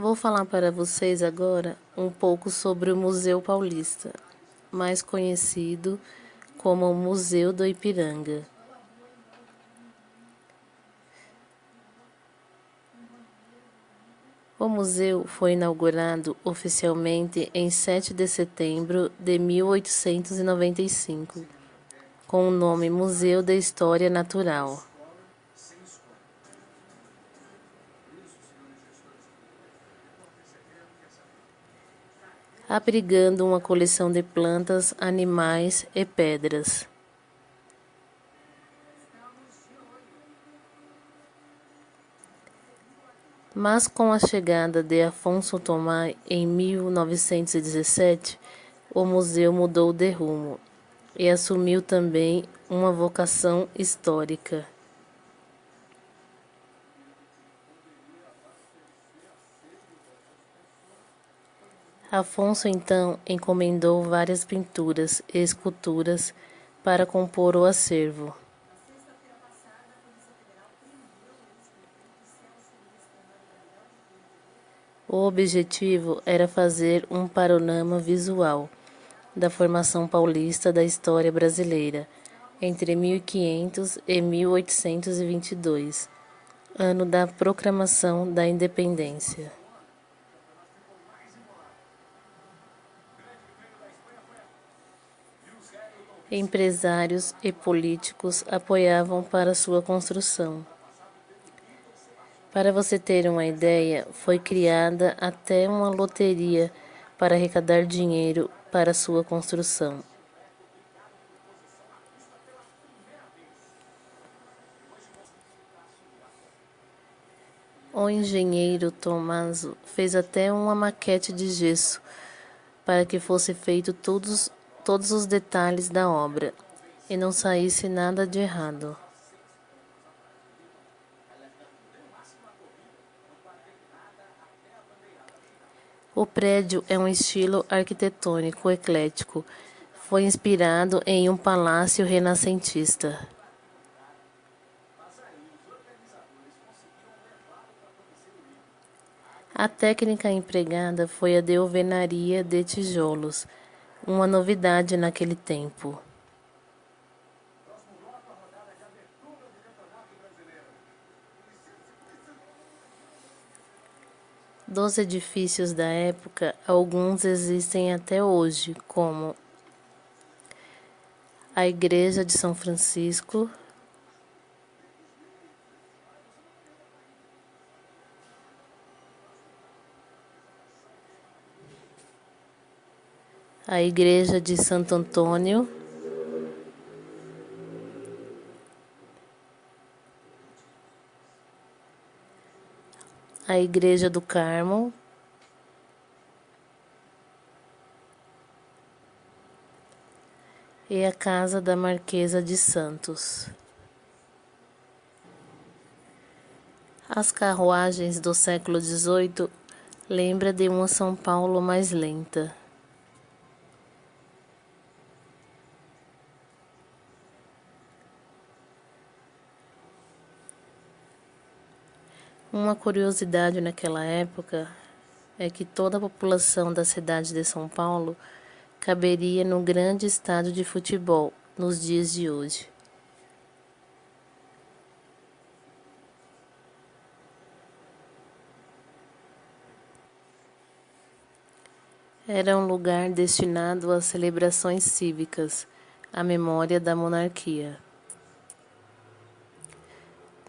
Vou falar para vocês agora um pouco sobre o Museu Paulista, mais conhecido como o Museu do Ipiranga. O museu foi inaugurado oficialmente em 7 de setembro de 1895, com o nome Museu de História Natural. Abrigando uma coleção de plantas, animais e pedras. Mas com a chegada de Afonso Thomaz em 1917, o museu mudou de rumo e assumiu também uma vocação histórica. Afonso então encomendou várias pinturas e esculturas para compor o acervo. O objetivo era fazer um panorama visual da formação paulista da história brasileira entre 1500 e 1822, ano da proclamação da independência. Empresários e políticos apoiavam para sua construção. Para você ter uma ideia, foi criada até uma loteria para arrecadar dinheiro para sua construção. O engenheiro Tommaso fez até uma maquete de gesso para que fosse feito todos os detalhes da obra e não saísse nada de errado. O prédio é um estilo arquitetônico eclético. Foi inspirado em um palácio renascentista. A técnica empregada foi a de alvenaria de tijolos, uma novidade naquele tempo. Dos edifícios da época, alguns existem até hoje, como a Igreja de São Francisco, a Igreja de Santo Antônio, a Igreja do Carmo, e a Casa da Marquesa de Santos. As carruagens do século XVIII lembram de uma São Paulo mais lenta. Uma curiosidade naquela época é que toda a população da cidade de São Paulo caberia no grande estádio de futebol nos dias de hoje. Era um lugar destinado às celebrações cívicas, à memória da monarquia.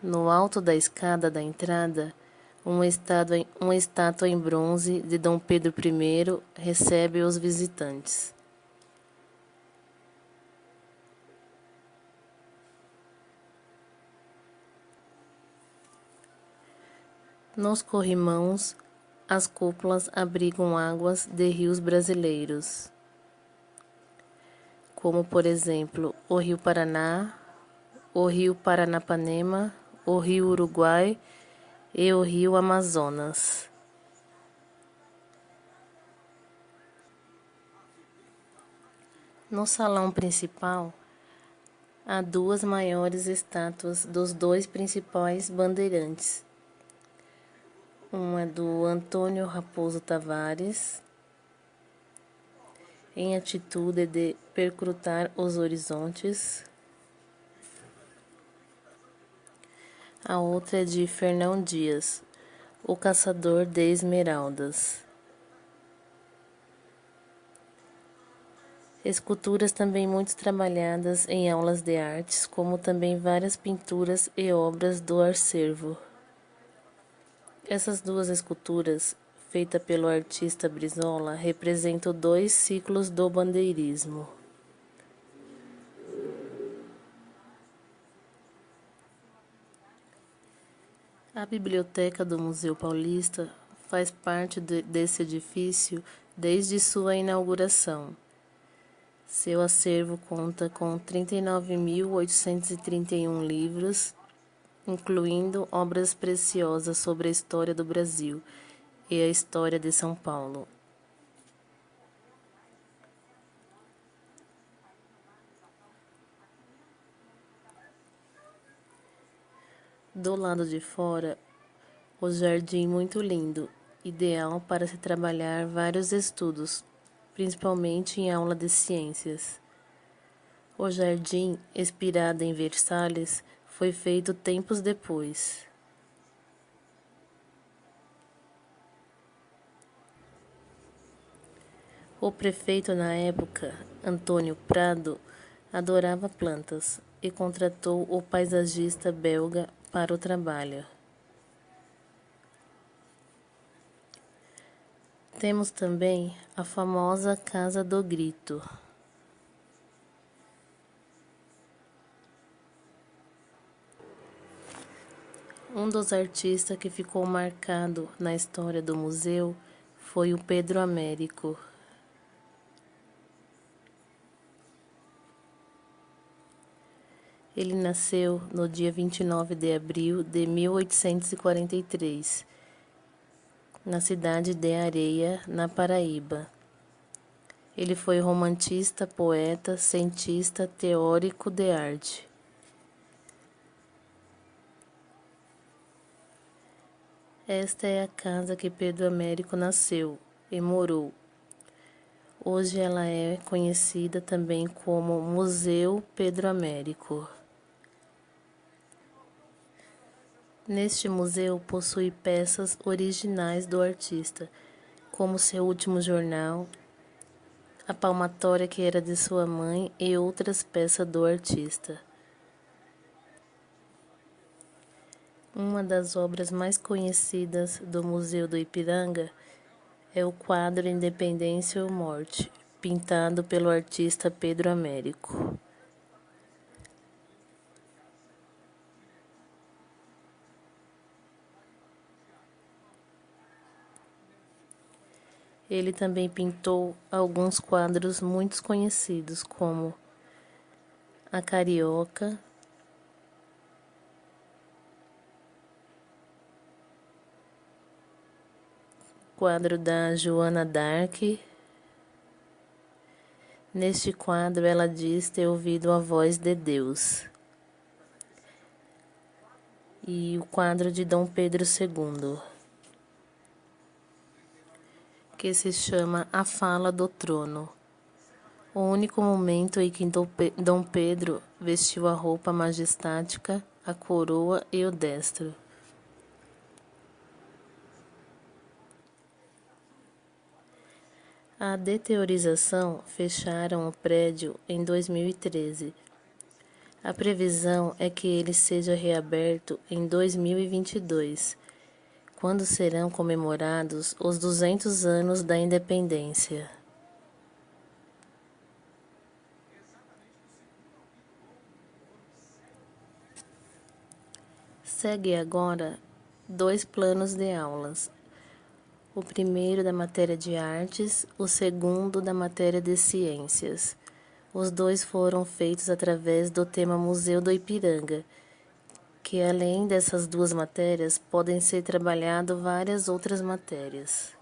No alto da escada da entrada, uma estátua em bronze de Dom Pedro I recebe os visitantes. Nos corrimãos, as cúpulas abrigam águas de rios brasileiros, como por exemplo o Rio Paraná, o Rio Paranapanema, o Rio Uruguai e o Rio Amazonas. No salão principal, há duas maiores estátuas dos dois principais bandeirantes, Uma é do Antônio Raposo Tavares, em atitude de perscrutar os horizontes. A outra é de Fernão Dias, O Caçador de Esmeraldas. Esculturas também muito trabalhadas em aulas de artes, como também várias pinturas e obras do acervo. Essas duas esculturas, feitas pelo artista Brizola, representam 2 ciclos do bandeirismo. A Biblioteca do Museu Paulista faz parte desse edifício desde sua inauguração. Seu acervo conta com 39.831 livros, incluindo obras preciosas sobre a história do Brasil e a história de São Paulo. Do lado de fora, o jardim muito lindo, ideal para se trabalhar vários estudos, principalmente em aula de ciências. O jardim, inspirado em Versalhes, foi feito tempos depois. O prefeito na época, Antônio Prado, adorava plantas e contratou o paisagista belga para o trabalho. Temos também a famosa Casa do Grito. Um dos artistas que ficou marcado na história do museu foi o Pedro Américo. Ele nasceu no dia 29 de abril de 1843, na cidade de Areia, na Paraíba. Ele foi romantista, poeta, cientista, teórico de arte. Esta é a casa que Pedro Américo nasceu e morou. Hoje ela é conhecida também como Museu Pedro Américo. Neste museu possui peças originais do artista, como seu último jornal, a palmatória que era de sua mãe e outras peças do artista. Uma das obras mais conhecidas do Museu do Ipiranga é o quadro Independência ou Morte, pintado pelo artista Pedro Américo. Ele também pintou alguns quadros muito conhecidos, como A Carioca, quadro da Joana d'Arc. Neste quadro ela diz ter ouvido a voz de Deus. E o quadro de Dom Pedro II, que se chama A Fala do Trono. O único momento em que Dom Pedro vestiu a roupa majestática, a coroa e o destro. A deteriorização fecharam o prédio em 2013. A previsão é que ele seja reaberto em 2022, quando serão comemorados os 200 anos da independência. Segue agora 2 planos de aulas. O primeiro da matéria de artes, o segundo da matéria de ciências. Os 2 foram feitos através do tema Museu do Ipiranga, que além dessas 2 matérias, podem ser trabalhado várias outras matérias.